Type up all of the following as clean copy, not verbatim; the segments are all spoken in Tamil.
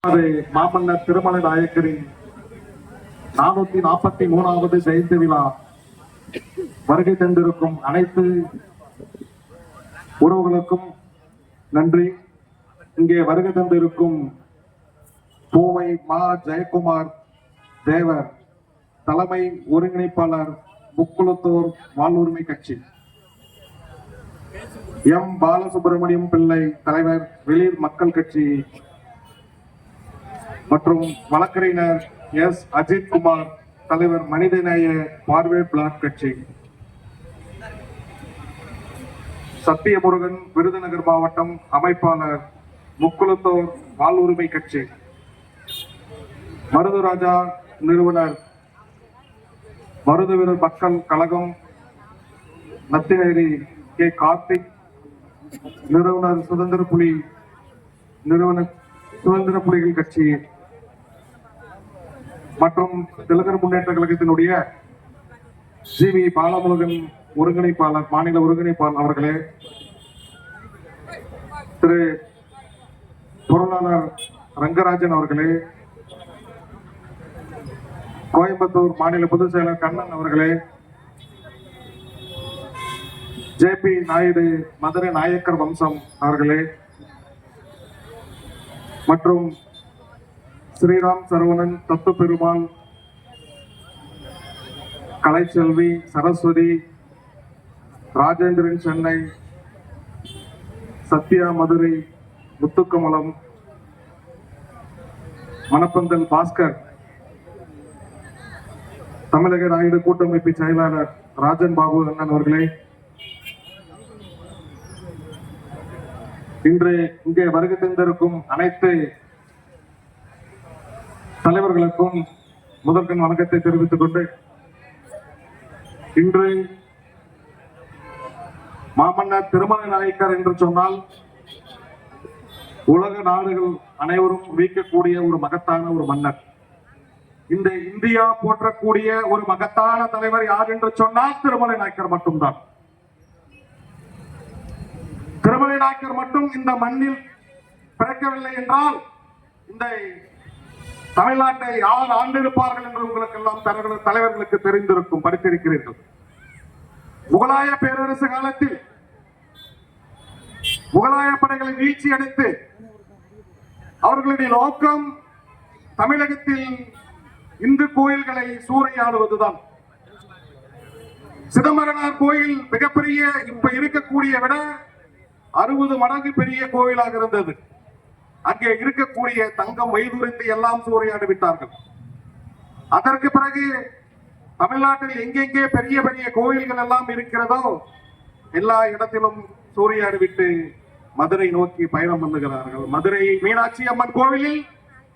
மாமன்னர் திருமலை நாயக்கரின் 443வது ஜெயந்தி விழா வருகை தந்திருக்கும் அனைத்து உறவுகளுக்கும் நன்றி. இங்கே வருகை தந்திருக்கும் பூவை மா ஜெயக்குமார் தேவர், தலைமை ஒருங்கிணைப்பாளர் முக்குளத்தூர் வாழ்வுரிமை கட்சி, எம் பாலசுப்ரமணியம் பிள்ளை தலைவர் வெளியூர் மக்கள் கட்சி மற்றும் வழக்கறிஞர் எஸ் அஜித் குமார் தலைவர் மனிதநேய பார்வை பிளாக் கட்சி, சத்தியமுருகன் விருதுநகர் மாவட்டம் அமைப்பாளர் முக்குளத்தூர் வாழ்வுரிமை கட்சி, மருதுராஜா நிறுவனர் மருதுவீரர் மக்கள் கழகம் நத்தினேரி கே கார்த்திக் நிறுவனர் சுதந்திர புலிகள் கட்சி மற்றும் தெலுங்கர் முன்னேற்ற கழகத்தினுடைய ஜி.வி. பாலமுருகன் ஒருங்கிணைப்பாளர், மாநில ஒருங்கிணைப்பாளர் அவர்களே, திரு பொருளாளர் ரங்கராஜன் அவர்களே, கோயம்புத்தூர் மாநில பொதுச் செயலர் கண்ணன் அவர்களே, ஜே.பி. நாயுடு மதுரை நாயக்கர் வம்சம் அவர்களே மற்றும் ஸ்ரீராம் சரவணன் தத்து பெருமாள், கலைச்செல்வி, சரஸ்வதி, ராஜேந்திரன் சென்னை, சத்யா மதுரை, முத்துக்கமலம், மணப்பந்தல் பாஸ்கர், தமிழக நாயுடு கூட்டமைப்பு செயலாளர் ராஜன் பாபு அண்ணன் அவர்களே, இன்று இங்கே வருகை தந்திருக்கும் அனைத்து தலைவர்களுக்கும் முதற்கண் வணக்கத்தை தெரிவித்துக் கொண்டு, இன்று மாமன்னர் திருமலை நாயக்கர் என்று சொன்னால் உலக நாடுகள் அனைவரும் வீக்கக்கூடிய ஒரு மகத்தான ஒரு மன்னர். இந்த இந்தியா போற்றக்கூடிய ஒரு மகத்தான தலைவர் யார் என்று சொன்னால் திருமலை நாயக்கர் மட்டும்தான். திருமலை நாயக்கர் மட்டும் இந்த மண்ணில் பிறக்கவில்லை என்றால் இந்த தமிழ்நாட்டை யார் ஆண்டிருப்பார்கள் என்று உங்களுக்கு எல்லாம் தலைவர்களுக்கு தெரிந்திருக்கும், படித்திருக்கிறீர்கள். முகலாய பேரரசு காலத்தில் முகலாய படைகளை வீழ்ச்சி அடைத்து அவர்களுடைய நோக்கம் தமிழகத்தில் இந்து கோயில்களை சூறையாடுவதுதான். சிதம்பரனார் கோயில் மிகப்பெரிய, இப்ப இருக்கக்கூடிய விட 60 மடங்கு பெரிய கோயிலாக இருந்தது. அங்கே இருக்கக்கூடிய தங்கம் வைதுரிந்து எல்லாம் சூறையாடி விட்டார்கள். அதற்கு பிறகு தமிழ்நாட்டில் எங்கெங்கே பெரிய பெரிய கோயில்கள் எல்லாம் இருக்கிறதோ எல்லா இடத்திலும் சூறையாடி விட்டு மதுரை நோக்கி பயணம் பண்ணுகிறார்கள். மதுரை மீனாட்சி அம்மன் கோவிலில்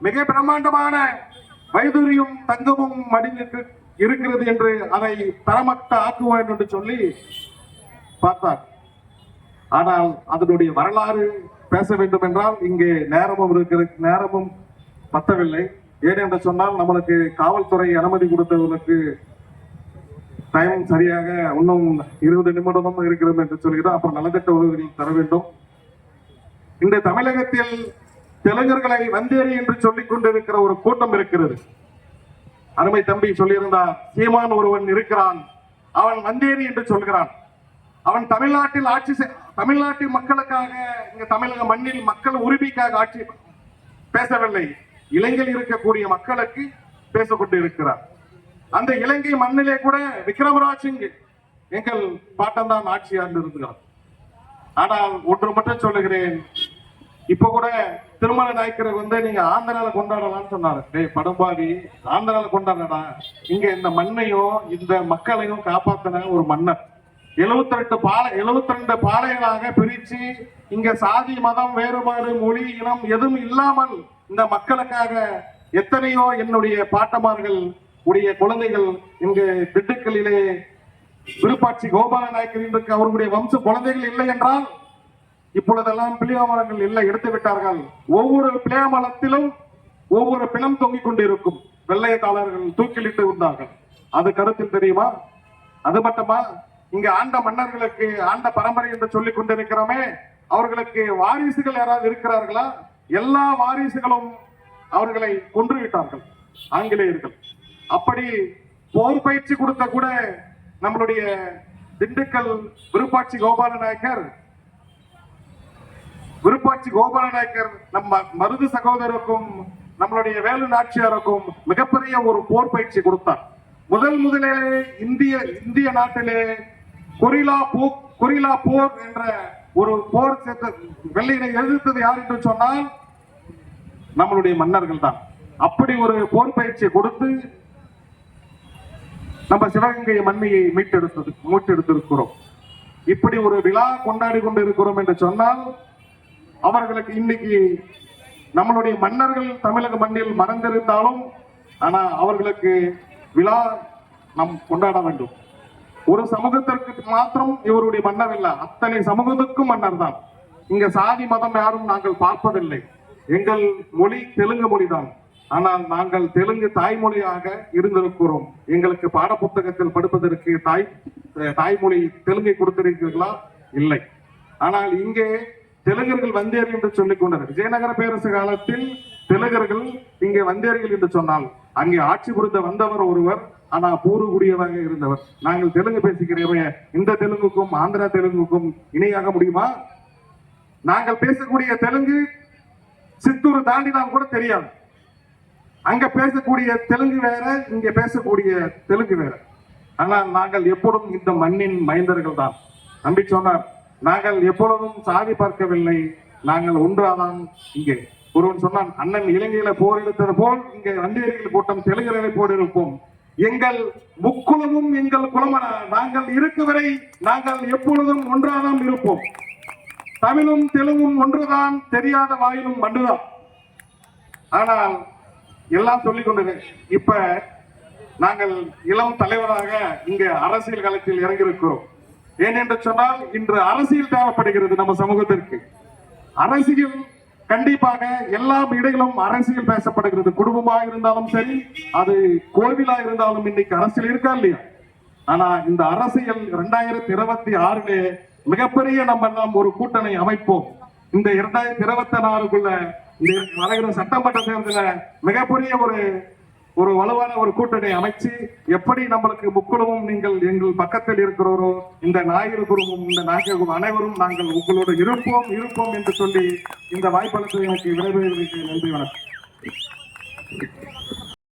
மிக பிரம்மாண்டமான வைதுரியும் தங்கமும் மடிந்து இருக்கிறது என்று அதை தரமட்ட ஆக்குவோம் என்று சொல்லி பார்த்தார். ஆனால் அதனுடைய வரலாறு பேச வேண்டும் என்றால் இங்கே நேரமும் பத்தவில்லை. ஏனென்று சொன்னால் நம்மளுக்கு காவல்துறை அனுமதி கொடுத்தவர்களுக்கு டைம் சரியாக இன்னும் 20 நிமிடமும் இருக்கிறது என்று சொல்கிறோம். அப்புறம் நலத்திட்ட உதவிகள் தர வேண்டும். இந்த தமிழகத்தில் தெலுங்கர்களை வந்தேரி என்று சொல்லிக் கொண்டிருக்கிற ஒரு கூட்டம் இருக்கிறது. அருமை தம்பி சொல்லியிருந்தார், சீமான் ஒருவன் இருக்கிறான், அவன் வந்தேரி என்று சொல்கிறான். அவன் தமிழ்நாட்டில் தமிழ்நாட்டு மக்களுக்காக, இங்க தமிழக மண்ணில் மக்கள் உரிமைக்காக ஆட்சி பேசவில்லை, இலங்கையில் இருக்கக்கூடிய மக்களுக்கு பேசிக்கொண்டு இருக்கிறார். அந்த இலங்கை மண்ணிலே கூட விக்ரமராஜ் சிங் எங்கள் பாட்டன் தான் ஆட்சியாளர் இருக்கிறார். ஆனால் ஒன்று மட்டும் சொல்லுகிறேன், இப்ப கூட திருமலை நாயக்கரை நீங்க ஆந்திரால கொண்டாடலாம்னு சொன்னாரு. படம்பாடி ஆந்திரால கொண்டாடா, இங்க இந்த மண்ணையும் இந்த மக்களையும் காப்பாத்தின ஒரு மன்னர். 72 பாளையங்களாக பிரிச்சு இங்க சாதி மதம் வேறுபாடு மொழி இனம் எதுவும் இல்லாமல் இந்த மக்களுக்காக எத்தனையோ என்னுடைய பாட்டமார்கள் உடைய குழந்தைகள் இங்க திண்டுக்கல்லிலே விருப்பாட்சி கோபால நாயக்கர் அவர்களுடைய வம்ச குழந்தைகள் இல்லை என்றால் இப்பொழுதெல்லாம் பிள்ளையாமலங்கள் இல்லை, எடுத்து விட்டார்கள். ஒவ்வொரு பிள்ளையாமலத்திலும் ஒவ்வொரு பிணம் தொங்கிக் கொண்டிருக்கும். வெள்ளையக்காரர்கள் தூக்கிலிட்டு இருந்தார்கள். அது கருத்தில் தெரியுமா? அது மட்டுமா, இங்க ஆண்ட மன்னர்களுக்கு ஆண்ட பரம்பரை என்று சொல்லிக் கொண்டிருக்கிறோமே, அவர்களுக்கு வாரிசுகள் யாராவது இருக்கிறார்களா? எல்லா வாரிசுகளும் அவர்களை கொன்றுவிட்டார்கள் ஆங்கிலேயர்கள். அப்படி போர் பயிற்சி கொடுத்த கூட நம்மளுடைய திண்டுக்கல் விருப்பாட்சி கோபாலநாயக்கர் நம்ம மருது சகோதரருக்கும் நம்மளுடைய வேலு நாச்சியாருக்கும் மிகப்பெரிய ஒரு போர் பயிற்சி கொடுத்தார். முதலே இந்திய நாட்டிலே கொரில்லா போர் என்ற ஒரு போர் வெள்ளையனை எதிர்த்தது யார் என்று சொன்னால் நம்மளுடைய மன்னர்கள் தான். அப்படி ஒரு போர் பயிற்சியை கொடுத்து நம்ம சிவகங்கை மண்ணையை மீட்டெடுத்திருக்கிறோம். இப்படி ஒரு விழா கொண்டாடி கொண்டிருக்கிறோம் என்று சொன்னால் அவர்களுக்கு இன்னைக்கு நம்மளுடைய மன்னர்கள் தமிழக மண்ணில் மறந்திருந்தாலும் ஆனா அவர்களுக்கு விழா நாம் கொண்டாட வேண்டும். ஒரு சமூகத்திற்கு மாத்திரம் இவருடைய மன்னர் இல்ல, அத்தனை சமூகத்துக்கும் மன்னர் தான். இங்க சாதி மதம் யாரும் நாங்கள் பார்ப்பதில்லை. எங்கள் மொழி தெலுங்கு மொழிதான். ஆனால் நாங்கள் தெலுங்கு தாய்மொழியாக இருந்திருக்கிறோம். எங்களுக்கு பாட புத்தகத்தில் படிப்பதற்கு தாய்மொழி தெலுங்கை கொடுத்திருக்கிறீர்களா? இல்லை. ஆனால் இங்கே தெலுங்கர்கள் வந்தேரி என்று சொல்லிக் கொண்டனர். விஜயநகர பேரரசு காலத்தில் தெலுங்கர்கள் இங்கே வந்தேரிகள் என்று சொன்னால் அங்கே ஆட்சி புரிந்த வந்தவர் ஒருவர், ஆனா பூர்வகுடியவாக இருந்தவர். நாங்கள் தெலுங்கு பேசுகிறோமே, இந்த தெலுங்குக்கும் ஆந்திரா தெலுங்குக்கும் இணையாக முடியுமா? நாங்கள் பேசக்கூடிய தெலுங்கு சித்தூர் தாண்டினால் கூட தெரியாது. அங்க பேசக்கூடிய தெலுங்கு வேற, இங்க பேசக்கூடிய தெலுங்கு வேற. ஆனால் நாங்கள் எப்பொழுதும் இந்த மண்ணின் மைந்தர்கள் தான். நம்பி சொன்னார், நாங்கள் எப்பொழுதும் சாதி பார்க்கவில்லை, நாங்கள் ஒன்றாதான். இங்கே ஒருவன் சொன்னான், அண்ணன் இலங்கையில போர் எடுத்தது போல் இங்கே வந்தேரிகள் கூட்டம் தெலுங்கர்களை போடிருப்போம். எங்கள் முக்குலமும் எங்கள் குலமன, நாங்கள் இருக்கும் வரை நாங்கள் எப்பொழுதும் ஒன்றாதான் இருப்போம். தமிழும் தெலுங்கும் ஒன்றுதான், தெரியாத வாயிலும் மண்டுதான். ஆனால் எல்லாம் சொல்லிக் கொண்டது. இப்ப நாங்கள் இளம் தலைவராக இங்க அரசியல் களத்தில் இறங்கியிருக்கிறோம். ஏனென்று சொன்னால் இன்று அரசியல் தேவைப்படுகிறது நம்ம சமூகத்திற்கு. அரசியல் கண்டிப்பாக எல்லா இடையிலும் அரசியல் பேசப்படுகிறது. குடும்பமாக இருந்தாலும் சரி, அது கோவிலா இருந்தாலும் இன்னைக்கு அரசியல் இருக்கா இல்லையா? ஆனா இந்த அரசியல் 2026 மிகப்பெரிய நம்ம ஒரு கூட்டணி அமைப்போம். இந்த 2026க்குள்ள வருகிற சட்டமன்ற தேர்தலில் மிகப்பெரிய ஒரு வலுவான ஒரு கூட்டணி அமைச்சு எப்படி நம்மளுக்கு முக்குழுவும் நீங்கள் எங்கள் பக்கத்தில் இருக்கிறோரோ, இந்த ஞாயிறு குழுவும் இந்த நாயகரும் அனைவரும் நாங்கள் உங்களோடு இருப்போம் என்று சொல்லி இந்த வாய்ப்பளித்து எனக்கு விரைவில் நன்றி, வணக்கம்.